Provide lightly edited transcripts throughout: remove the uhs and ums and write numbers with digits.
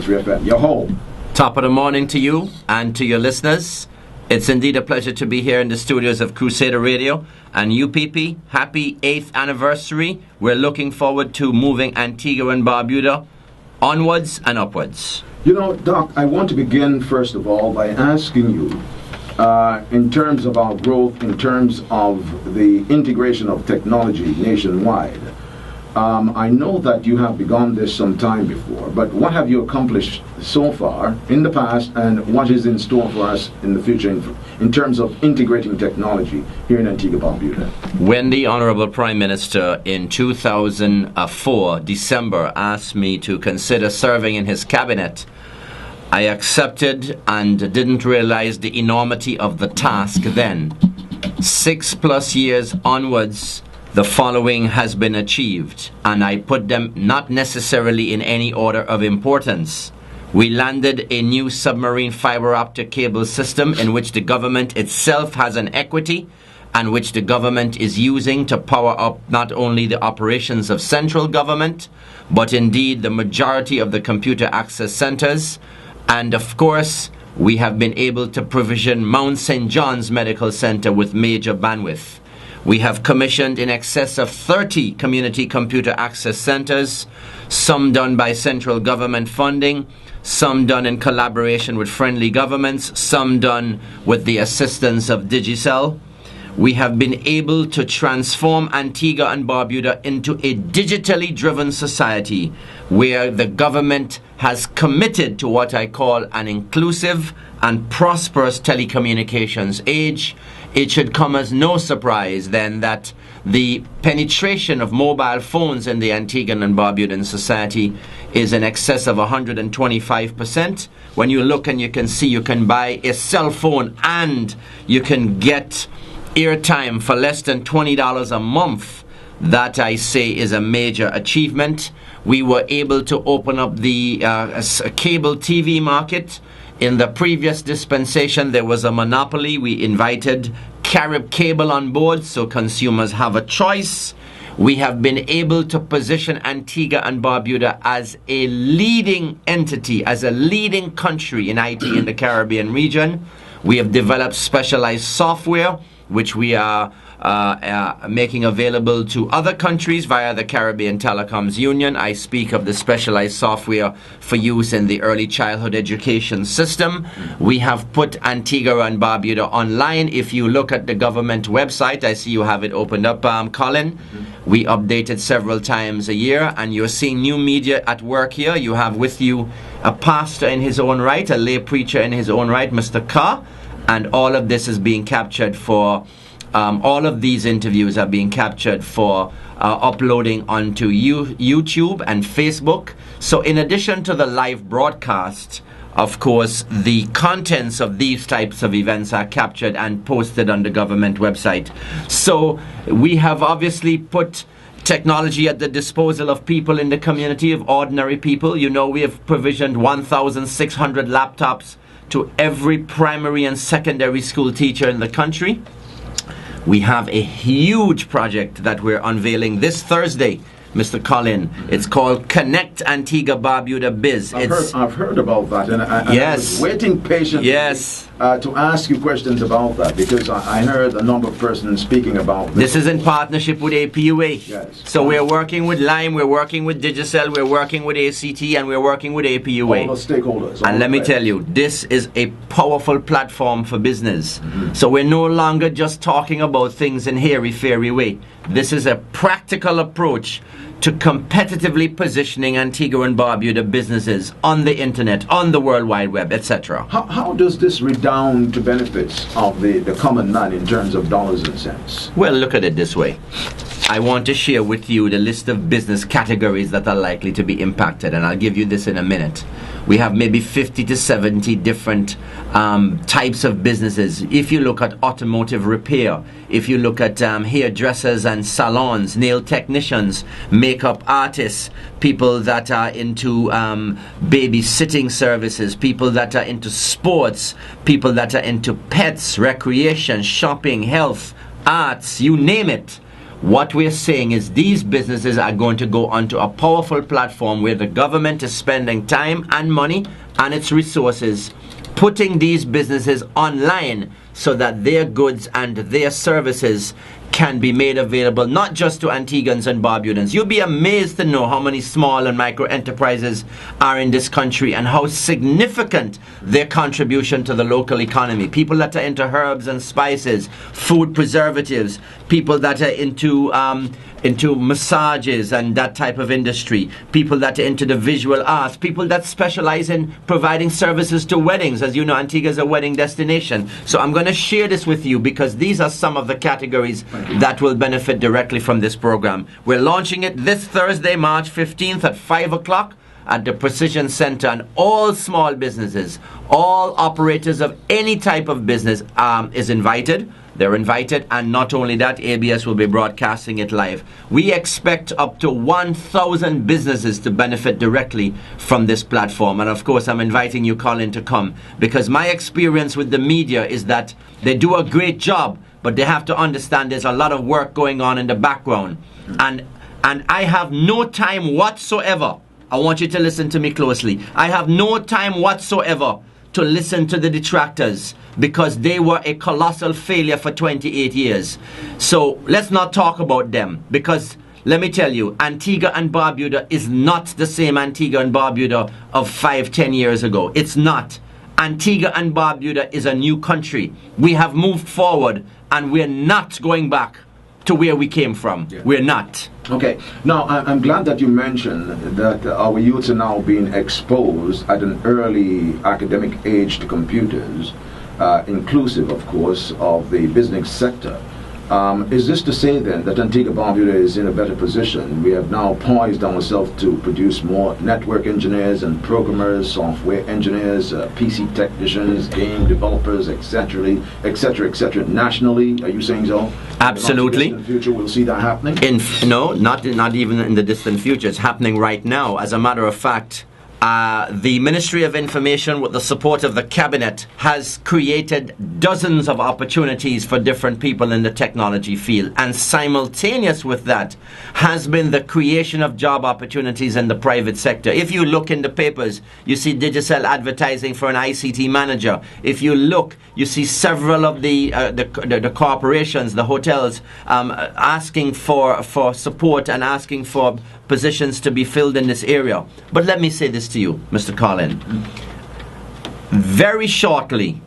Your home. Top of the morning to you and to your listeners. It's indeed a pleasure to be here in the studios of Crusader Radio and UPP. Happy 8th anniversary. We're looking forward to moving Antigua and Barbuda onwards and upwards. You know, Doc, I want to begin first of all by asking you, in terms of our growth, in terms of the integration of technology nationwide, I know that you have begun this some time before, but what have you accomplished so far in the past, and what is in store for us in the future in terms of integrating technology here in Antigua Barbuda? When the Honorable Prime Minister in 2004, December, asked me to consider serving in his cabinet, I accepted and didn't realize the enormity of the task then. 6+ years onwards, the following has been achieved, and I put them not necessarily in any order of importance. We landed a new submarine fiber optic cable system in which the government itself has an equity and which the government is using to power up not only the operations of central government, but indeed the majority of the computer access centers. And of course, we have been able to provision Mount St. John's Medical Center with major bandwidth. We have commissioned in excess of 30 community computer access centers, some done by central government funding, some done in collaboration with friendly governments, some done with the assistance of Digicel. We have been able to transform Antigua and Barbuda into a digitally driven society where the government has committed to what I call an inclusive and prosperous telecommunications age. It should come as no surprise then that the penetration of mobile phones in the Antiguan and Barbudan society is in excess of 125%. When you look and you can see you can buy a cell phone and you can get airtime for less than $20 a month, that I say is a major achievement. We were able to open up the cable TV market. In the previous dispensation, there was a monopoly. We invited Carib Cable on board so consumers have a choice. We have been able to position Antigua and Barbuda as a leading entity, as a leading country in IT in the Caribbean region. We have developed specialized software, which we are making available to other countries via the Caribbean Telecoms Union. I speak of the specialized software for use in the early childhood education system. We have put Antigua and Barbuda online. If you look at the government website, I see you have it opened up, Colin. We update it several times a year, and you're seeing new media at work here. You have with you a pastor in his own right, a lay preacher in his own right, Mr. Carr, and all of this is being captured for all of these interviews are being captured for uploading onto YouTube and Facebook. So in addition to the live broadcast, of course, the contents of these types of events are captured and posted on the government website. So we have obviously put technology at the disposal of people in the community, of ordinary people. You know, we have provisioned 1,600 laptops to every primary and secondary school teacher in the country. We have a huge project that we're unveiling this Thursday, Mr. Colin. It's called Connect Antigua Barbuda Biz. I've heard about that, and I was waiting patiently to ask you questions about that, because I heard a number of persons speaking about this. This is in partnership with APUA. Yes. So we're working with Lime, we're working with Digicel, we're working with ACT, and we're working with APUA. All the stakeholders. And let me tell you, this is a powerful platform for business. So we're no longer just talking about things in hairy-fairy way. This is a practical approach to competitively positioning Antigua and Barbuda businesses on the internet, on the World Wide Web, etc. How does this redound to benefits of the common man in terms of dollars and cents? Well, look at it this way. I want to share with you the list of business categories that are likely to be impacted, and I'll give you this in a minute. We have maybe 50 to 70 different types of businesses. If you look at automotive repair, if you look at hairdressers and salons, nail technicians, makeup artists, people that are into babysitting services, people that are into sports, people that are into pets, recreation, shopping, health, arts, you name it. What we're saying is these businesses are going to go onto a powerful platform where the government is spending time and money and its resources putting these businesses online so that their goods and their services can be made available not just to Antiguans and Barbudans. You'll be amazed to know how many small and micro enterprises are in this country and how significant their contribution to the local economy. People that are into herbs and spices, food preservatives, people that are into massages and that type of industry, people that are into the visual arts, people that specialize in providing services to weddings. As you know, Antigua is a wedding destination. So I'm going to share this with you because these are some of the categories that will benefit directly from this program. We're launching it this Thursday, March 15th at 5 o'clock at the Precision Center, and all small businesses, all operators of any type of business is invited. They're invited, and not only that, ABS will be broadcasting it live. We expect up to 1,000 businesses to benefit directly from this platform. And of course, I'm inviting you, Colin, to come, because my experience with the media is that they do a great job, but they have to understand there's a lot of work going on in the background. And I have no time whatsoever. I want you to listen to me closely. I have no time whatsoever to listen to the detractors because they were a colossal failure for 28 years. So let's not talk about them, because let me tell you, Antigua and Barbuda is not the same Antigua and Barbuda of 5-10 years ago. It's not. Antigua and Barbuda is a new country. We have moved forward and we're not going back to where we came from. Yeah. We're not. Okay. Now, I'm glad that you mentioned that our youths are now being exposed at an early academic age to computers, inclusive, of course, of the business sector. Is this to say then that Antigua Barbuda is in a better position? We have now poised ourselves to produce more network engineers and programmers, software engineers, PC technicians, game developers, etc., etc., etc. Nationally, are you saying so? Absolutely. In the future, we'll see that happening. No, not even in the distant future. It's happening right now. As a matter of fact, the Ministry of Information, with the support of the Cabinet, has created dozens of opportunities for different people in the technology field. And simultaneous with that has been the creation of job opportunities in the private sector. If you look in the papers, you see Digicel advertising for an ICT manager. If you look, you see several of the corporations, the hotels, asking for support and asking for positions to be filled in this area. But let me say this to you, Mr. Colin. Very shortly,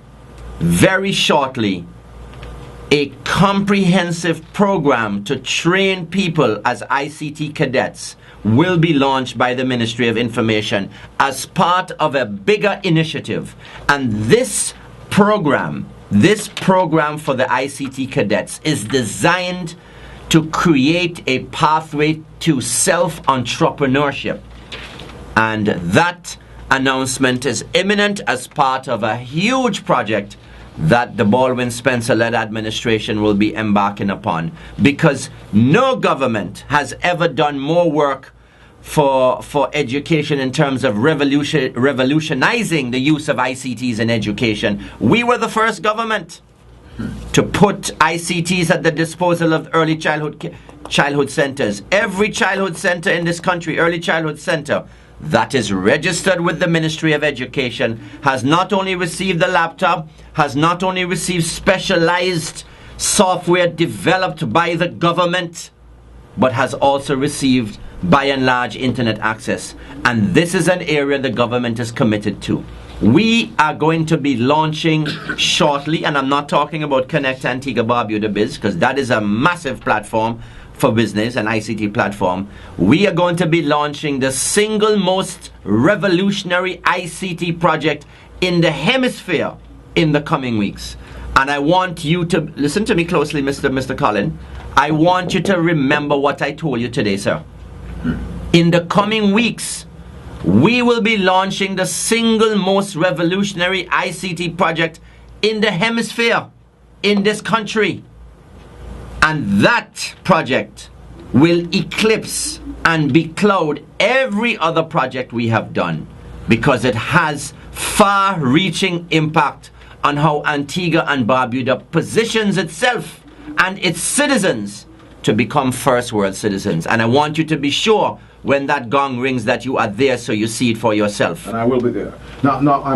a comprehensive program to train people as ICT cadets will be launched by the Ministry of Information as part of a bigger initiative. And this program for the ICT cadets is designed to create a pathway to self-entrepreneurship. And that announcement is imminent as part of a huge project that the Baldwin Spencer-led administration will be embarking upon, because no government has ever done more work for education in terms of revolutionizing the use of ICTs in education. We were the first government to put ICTs at the disposal of early childhood centers. Every childhood center in this country, early childhood center, that is registered with the Ministry of Education, has not only received a laptop, has not only received specialized software developed by the government, but has also received, by and large, internet access. And this is an area the government is committed to. We are going to be launching shortly, and I'm not talking about Connect Antigua Barbuda Biz, because that is a massive platform for business, an ICT platform. We are going to be launching the single most revolutionary ICT project in the hemisphere in the coming weeks. And I want you to listen to me closely, Mr. Colin. I want you to remember what I told you today, sir. In the coming weeks, we will be launching the single most revolutionary ICT project in the hemisphere, in this country. And that project will eclipse and becloud every other project we have done, because it has far-reaching impact on how Antigua and Barbuda positions itself and its citizens to become first world citizens. And I want you to be sure when that gong rings that you are there so you see it for yourself. And I will be there. Now,